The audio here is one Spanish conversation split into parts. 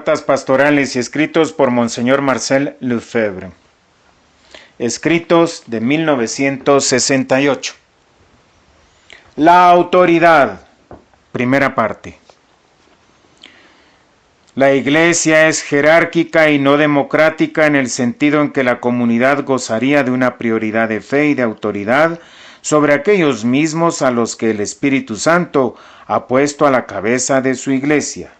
Cartas pastorales y escritos por Monseñor Marcel Lefebvre. Escritos de 1968. La autoridad. Primera parte. La Iglesia es jerárquica y no democrática en el sentido en que la comunidad gozaría de una prioridad de fe y de autoridad sobre aquellos mismos a los que el Espíritu Santo ha puesto a la cabeza de su Iglesia.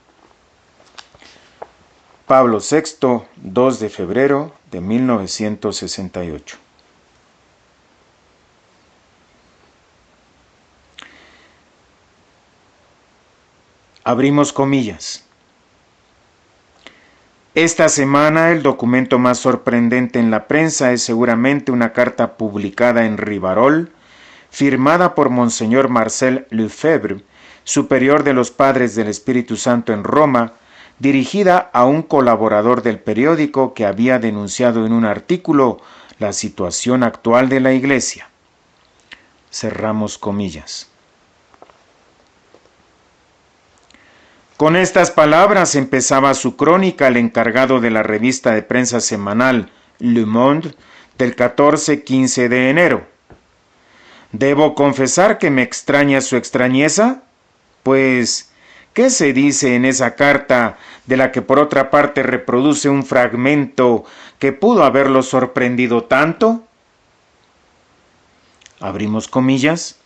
Pablo VI, 2 de febrero de 1968. Abrimos comillas. Esta semana el documento más sorprendente en la prensa es seguramente una carta publicada en Rivarol, firmada por Monseñor Marcel Lefebvre, superior de los Padres del Espíritu Santo en Roma, dirigida a un colaborador del periódico que había denunciado en un artículo la situación actual de la Iglesia. Cerramos comillas. Con estas palabras empezaba su crónica el encargado de la revista de prensa semanal Le Monde del 14-15 de enero. ¿Debo confesar que me extraña su extrañeza? Pues, ¿qué se dice en esa carta de la que por otra parte reproduce un fragmento que pudo haberlo sorprendido tanto? Abrimos comillas.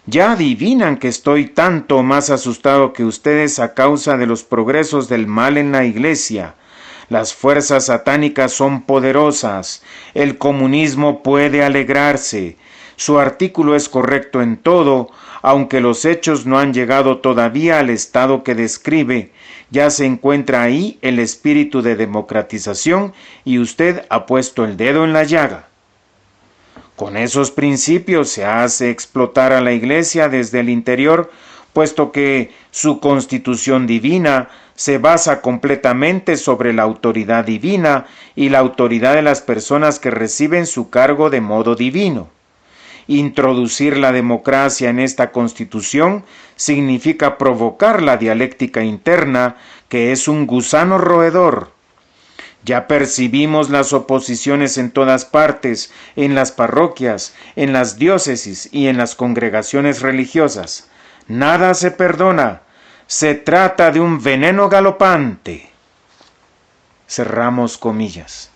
Ya adivinan que estoy tanto más asustado que ustedes a causa de los progresos del mal en la Iglesia. Las fuerzas satánicas son poderosas. El comunismo puede alegrarse. Su artículo es correcto en todo, aunque los hechos no han llegado todavía al estado que describe. Ya se encuentra ahí el espíritu de democratización y usted ha puesto el dedo en la llaga. Con esos principios se hace explotar a la Iglesia desde el interior, puesto que su constitución divina se basa completamente sobre la autoridad divina y la autoridad de las personas que reciben su cargo de modo divino. Introducir la democracia en esta constitución significa provocar la dialéctica interna, que es un gusano roedor. Ya percibimos las oposiciones en todas partes, en las parroquias, en las diócesis y en las congregaciones religiosas. Nada se perdona. Se trata de un veneno galopante. Cerramos comillas.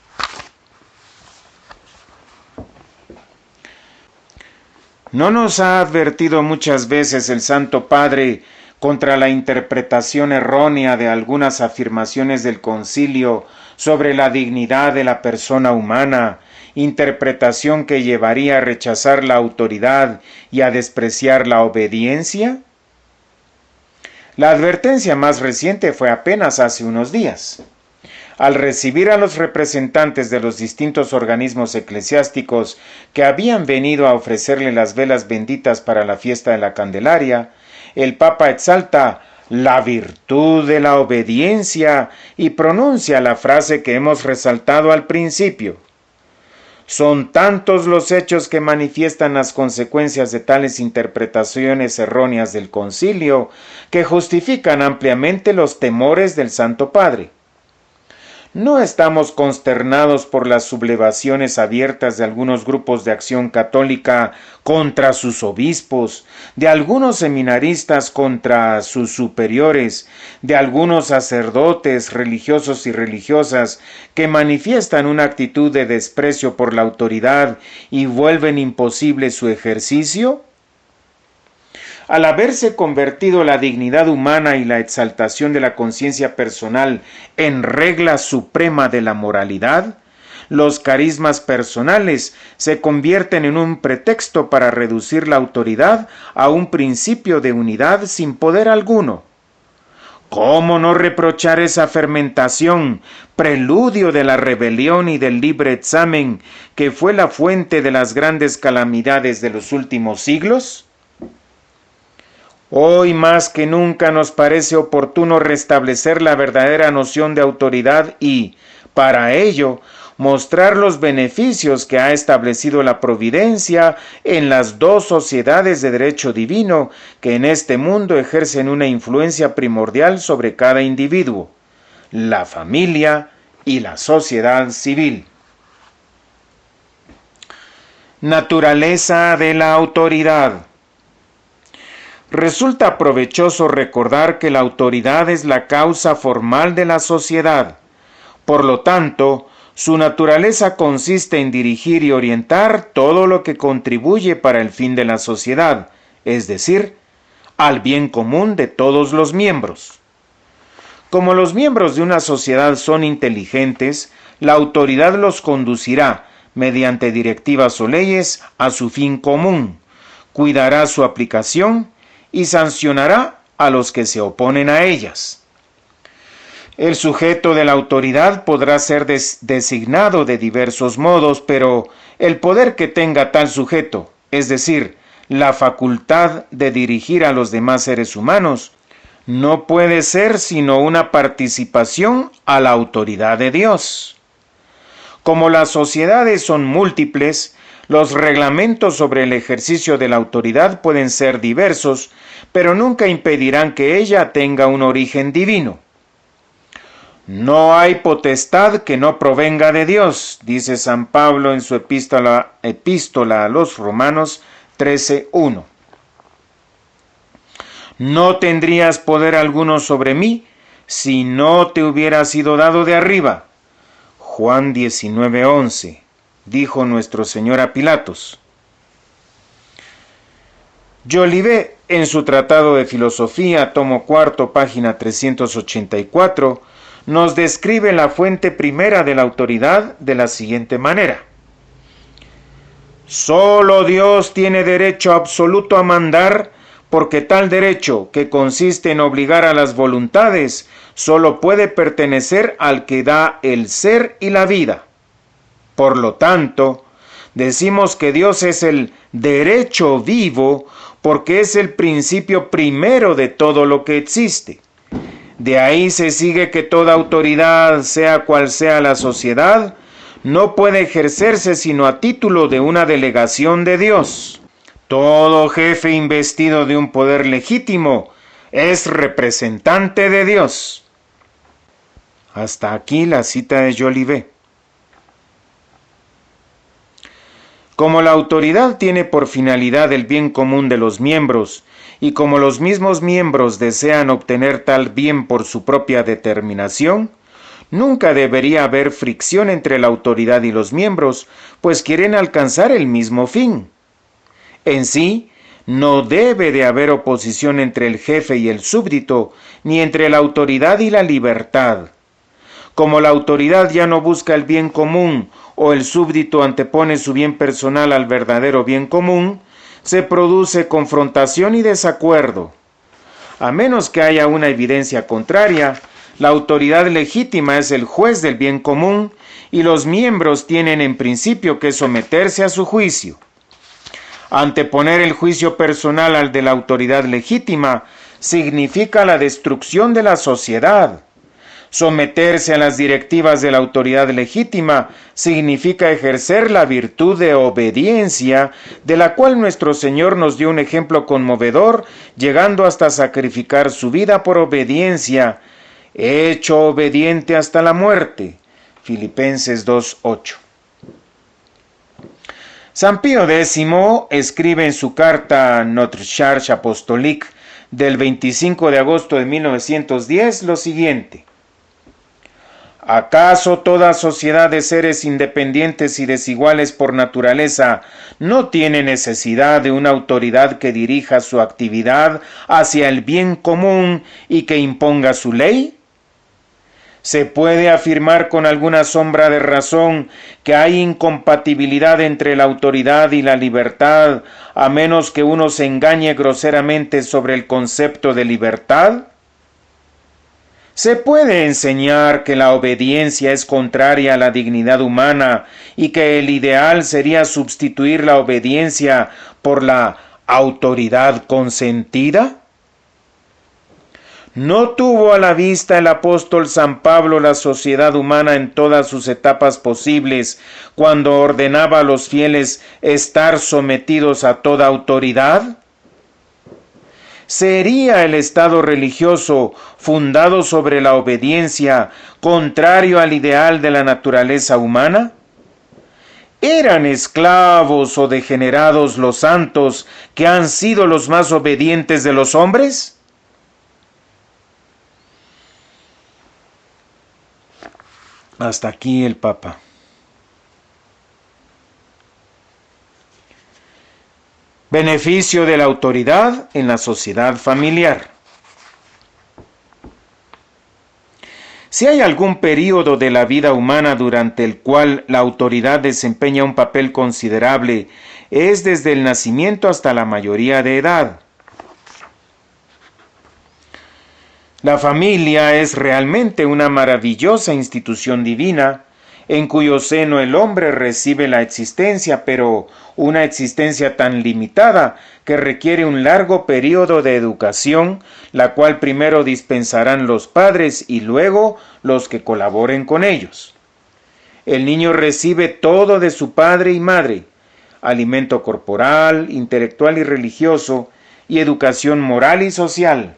¿No nos ha advertido muchas veces el Santo Padre contra la interpretación errónea de algunas afirmaciones del Concilio sobre la dignidad de la persona humana, interpretación que llevaría a rechazar la autoridad y a despreciar la obediencia? La advertencia más reciente fue apenas hace unos días. Al recibir a los representantes de los distintos organismos eclesiásticos que habían venido a ofrecerle las velas benditas para la fiesta de la Candelaria, el Papa exalta la virtud de la obediencia y pronuncia la frase que hemos resaltado al principio. Son tantos los hechos que manifiestan las consecuencias de tales interpretaciones erróneas del concilio que justifican ampliamente los temores del Santo Padre. No estamos consternados por las sublevaciones abiertas de algunos grupos de acción católica contra sus obispos, de algunos seminaristas contra sus superiores, de algunos sacerdotes, religiosos y religiosas que manifiestan una actitud de desprecio por la autoridad y vuelven imposible su ejercicio. Al haberse convertido la dignidad humana y la exaltación de la conciencia personal en regla suprema de la moralidad, los carismas personales se convierten en un pretexto para reducir la autoridad a un principio de unidad sin poder alguno. ¿Cómo no reprochar esa fermentación, preludio de la rebelión y del libre examen, que fue la fuente de las grandes calamidades de los últimos siglos? Hoy más que nunca nos parece oportuno restablecer la verdadera noción de autoridad y, para ello, mostrar los beneficios que ha establecido la providencia en las dos sociedades de derecho divino que en este mundo ejercen una influencia primordial sobre cada individuo, la familia y la sociedad civil. Naturaleza de la autoridad. Resulta provechoso recordar que la autoridad es la causa formal de la sociedad. Por lo tanto, su naturaleza consiste en dirigir y orientar todo lo que contribuye para el fin de la sociedad, es decir, al bien común de todos los miembros. Como los miembros de una sociedad son inteligentes, la autoridad los conducirá, mediante directivas o leyes, a su fin común, cuidará su aplicación y sancionará a los que se oponen a ellas. El sujeto de la autoridad podrá ser designado de diversos modos, pero el poder que tenga tal sujeto, es decir, la facultad de dirigir a los demás seres humanos, no puede ser sino una participación a la autoridad de Dios. Como las sociedades son múltiples, los reglamentos sobre el ejercicio de la autoridad pueden ser diversos, pero nunca impedirán que ella tenga un origen divino. No hay potestad que no provenga de Dios, dice San Pablo en su epístola a los Romanos 13:1. No tendrías poder alguno sobre mí si no te hubiera sido dado de arriba. Juan 19:11, dijo nuestro Señor a Pilatos. Jolivet, en su Tratado de Filosofía, tomo cuarto, página 384, nos describe la fuente primera de la autoridad de la siguiente manera. Solo Dios tiene derecho absoluto a mandar, porque tal derecho, que consiste en obligar a las voluntades, solo puede pertenecer al que da el ser y la vida. Por lo tanto, decimos que Dios es el derecho vivo, porque es el principio primero de todo lo que existe. De ahí se sigue que toda autoridad, sea cual sea la sociedad, no puede ejercerse sino a título de una delegación de Dios. Todo jefe investido de un poder legítimo es representante de Dios. Hasta aquí la cita de Jolivet. Como la autoridad tiene por finalidad el bien común de los miembros, y como los mismos miembros desean obtener tal bien por su propia determinación, nunca debería haber fricción entre la autoridad y los miembros, pues quieren alcanzar el mismo fin. En sí, no debe de haber oposición entre el jefe y el súbdito, ni entre la autoridad y la libertad. Como la autoridad ya no busca el bien común, o el súbdito antepone su bien personal al verdadero bien común, se produce confrontación y desacuerdo. A menos que haya una evidencia contraria, la autoridad legítima es el juez del bien común y los miembros tienen en principio que someterse a su juicio. Anteponer el juicio personal al de la autoridad legítima significa la destrucción de la sociedad. Someterse a las directivas de la autoridad legítima significa ejercer la virtud de obediencia, de la cual nuestro Señor nos dio un ejemplo conmovedor, llegando hasta sacrificar su vida por obediencia, hecho obediente hasta la muerte. Filipenses 2:8. San Pío X escribe en su carta Notre Charge Apostolique del 25 de agosto de 1910 lo siguiente. ¿Acaso toda sociedad de seres independientes y desiguales por naturaleza no tiene necesidad de una autoridad que dirija su actividad hacia el bien común y que imponga su ley? ¿Se puede afirmar con alguna sombra de razón que hay incompatibilidad entre la autoridad y la libertad, a menos que uno se engañe groseramente sobre el concepto de libertad? Se puede enseñar que la obediencia es contraria a la dignidad humana y que el ideal sería sustituir la obediencia por la autoridad consentida. ¿No tuvo a la vista el apóstol San Pablo la sociedad humana en todas sus etapas posibles cuando ordenaba a los fieles estar sometidos a toda autoridad? ¿Sería el Estado religioso fundado sobre la obediencia contrario al ideal de la naturaleza humana? ¿Eran esclavos o degenerados los santos que han sido los más obedientes de los hombres? Hasta aquí el Papa. Beneficio de la autoridad en la sociedad familiar. Si hay algún período de la vida humana durante el cual la autoridad desempeña un papel considerable, es desde el nacimiento hasta la mayoría de edad. La familia es realmente una maravillosa institución divina, en cuyo seno el hombre recibe la existencia, pero una existencia tan limitada que requiere un largo período de educación, la cual primero dispensarán los padres y luego los que colaboren con ellos. El niño recibe todo de su padre y madre: alimento corporal, intelectual y religioso, y educación moral y social.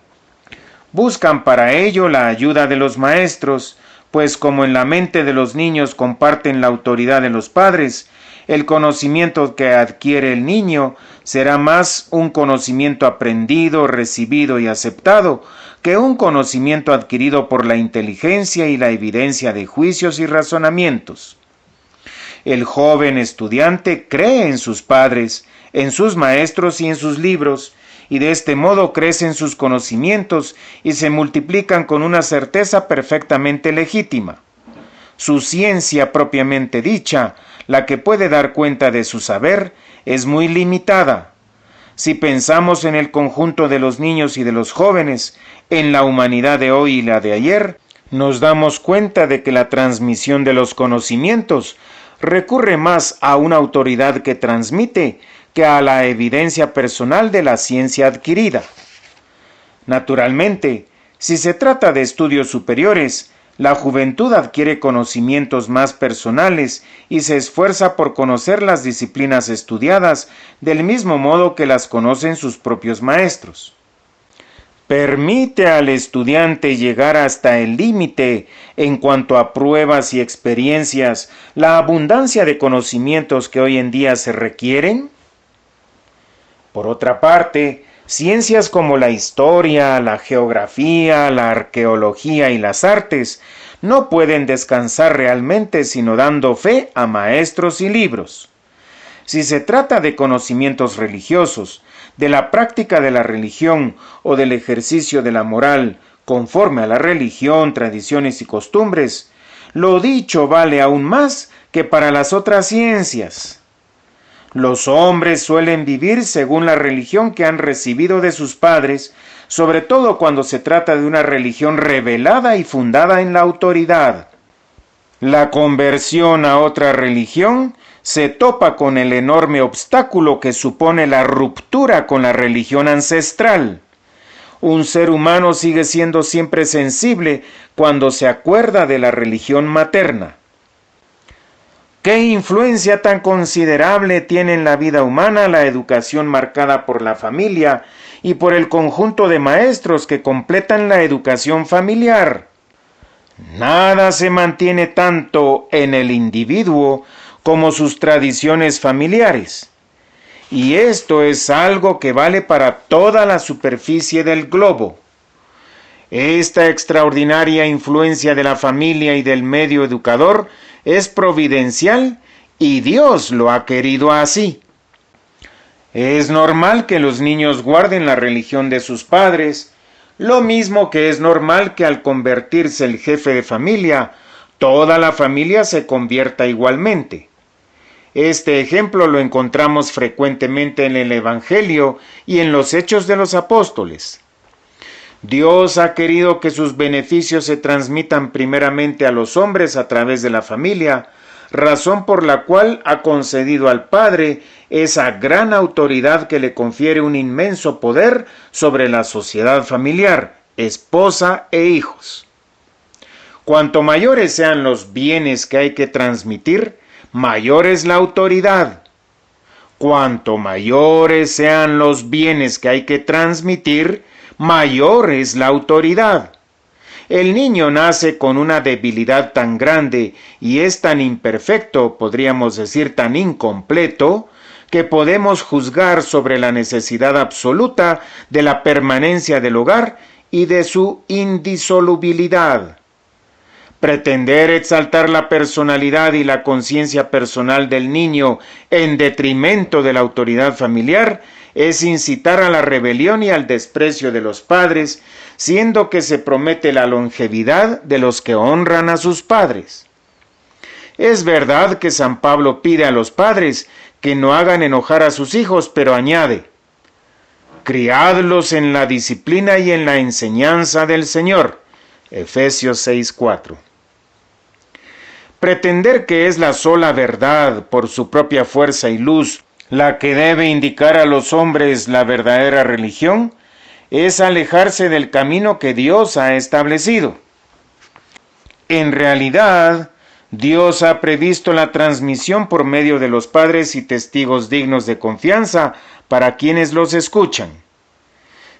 Buscan para ello la ayuda de los maestros, pues como en la mente de los niños comparten la autoridad de los padres, el conocimiento que adquiere el niño será más un conocimiento aprendido, recibido y aceptado, que un conocimiento adquirido por la inteligencia y la evidencia de juicios y razonamientos. El joven estudiante cree en sus padres, en sus maestros y en sus libros, y de este modo crecen sus conocimientos y se multiplican con una certeza perfectamente legítima. Su ciencia propiamente dicha, la que puede dar cuenta de su saber, es muy limitada. Si pensamos en el conjunto de los niños y de los jóvenes, en la humanidad de hoy y la de ayer, nos damos cuenta de que la transmisión de los conocimientos recurre más a una autoridad que transmite que a la evidencia personal de la ciencia adquirida. Naturalmente, si se trata de estudios superiores, la juventud adquiere conocimientos más personales y se esfuerza por conocer las disciplinas estudiadas del mismo modo que las conocen sus propios maestros. Permite al estudiante llegar hasta el límite en cuanto a pruebas y experiencias la abundancia de conocimientos que hoy en día se requieren. Por otra parte, ciencias como la historia, la geografía, la arqueología y las artes no pueden descansar realmente sino dando fe a maestros y libros. Si se trata de conocimientos religiosos, de la práctica de la religión o del ejercicio de la moral conforme a la religión, tradiciones y costumbres, lo dicho vale aún más que para las otras ciencias. Los hombres suelen vivir según la religión que han recibido de sus padres, sobre todo cuando se trata de una religión revelada y fundada en la autoridad. La conversión a otra religión se topa con el enorme obstáculo que supone la ruptura con la religión ancestral. Un ser humano sigue siendo siempre sensible cuando se acuerda de la religión materna. ¿Qué influencia tan considerable tiene en la vida humana la educación marcada por la familia y por el conjunto de maestros que completan la educación familiar? Nada se mantiene tanto en el individuo como sus tradiciones familiares. Y esto es algo que vale para toda la superficie del globo. Esta extraordinaria influencia de la familia y del medio educador es providencial y Dios lo ha querido así. Es normal que los niños guarden la religión de sus padres, lo mismo que es normal que al convertirse el jefe de familia, toda la familia se convierta igualmente. Este ejemplo lo encontramos frecuentemente en el Evangelio y en los Hechos de los Apóstoles. Dios ha querido que sus beneficios se transmitan primeramente a los hombres a través de la familia, razón por la cual ha concedido al Padre esa gran autoridad que le confiere un inmenso poder sobre la sociedad familiar, esposa e hijos. Cuanto mayores sean los bienes que hay que transmitir, mayor es la autoridad. Cuanto mayores sean los bienes que hay que transmitir, mayor es la autoridad. El niño nace con una debilidad tan grande y es tan imperfecto, podríamos decir tan incompleto, que podemos juzgar sobre la necesidad absoluta de la permanencia del hogar y de su indisolubilidad. Pretender exaltar la personalidad y la conciencia personal del niño en detrimento de la autoridad familiar es incitar a la rebelión y al desprecio de los padres, siendo que se promete la longevidad de los que honran a sus padres. Es verdad que San Pablo pide a los padres que no hagan enojar a sus hijos, pero añade: criadlos en la disciplina y en la enseñanza del Señor. Efesios 6:4. Pretender que es la sola verdad, por su propia fuerza y luz, la que debe indicar a los hombres la verdadera religión, es alejarse del camino que Dios ha establecido. En realidad, Dios ha previsto la transmisión por medio de los padres y testigos dignos de confianza para quienes los escuchan.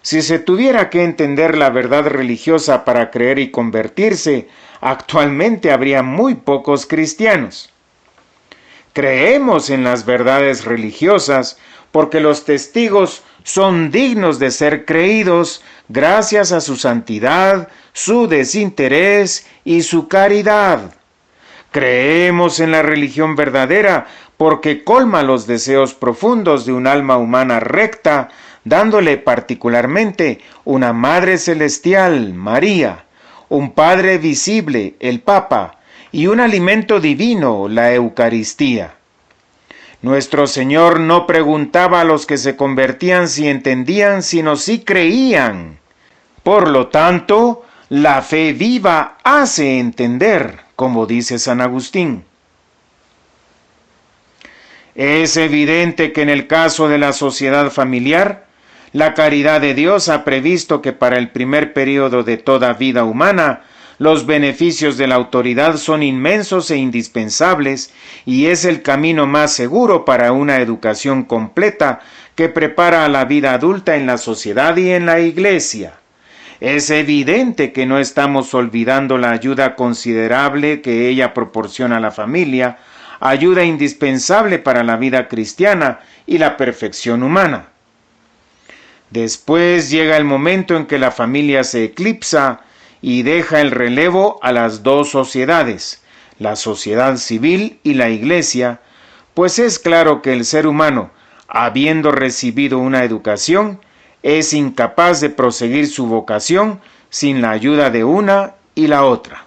Si se tuviera que entender la verdad religiosa para creer y convertirse, actualmente habría muy pocos cristianos. Creemos en las verdades religiosas porque los testigos son dignos de ser creídos gracias a su santidad, su desinterés y su caridad. Creemos en la religión verdadera porque colma los deseos profundos de un alma humana recta, dándole particularmente una Madre Celestial, María, un Padre visible, el Papa, y un alimento divino, la Eucaristía. Nuestro Señor no preguntaba a los que se convertían si entendían, sino si creían. Por lo tanto, la fe viva hace entender, como dice San Agustín. Es evidente que en el caso de la sociedad familiar, la caridad de Dios ha previsto que para el primer período de toda vida humana, los beneficios de la autoridad son inmensos e indispensables, y es el camino más seguro para una educación completa que prepara a la vida adulta en la sociedad y en la Iglesia. Es evidente que no estamos olvidando la ayuda considerable que ella proporciona a la familia, ayuda indispensable para la vida cristiana y la perfección humana. Después llega el momento en que la familia se eclipsa y deja el relevo a las dos sociedades, la sociedad civil y la Iglesia, pues es claro que el ser humano, habiendo recibido una educación, es incapaz de proseguir su vocación sin la ayuda de una y la otra.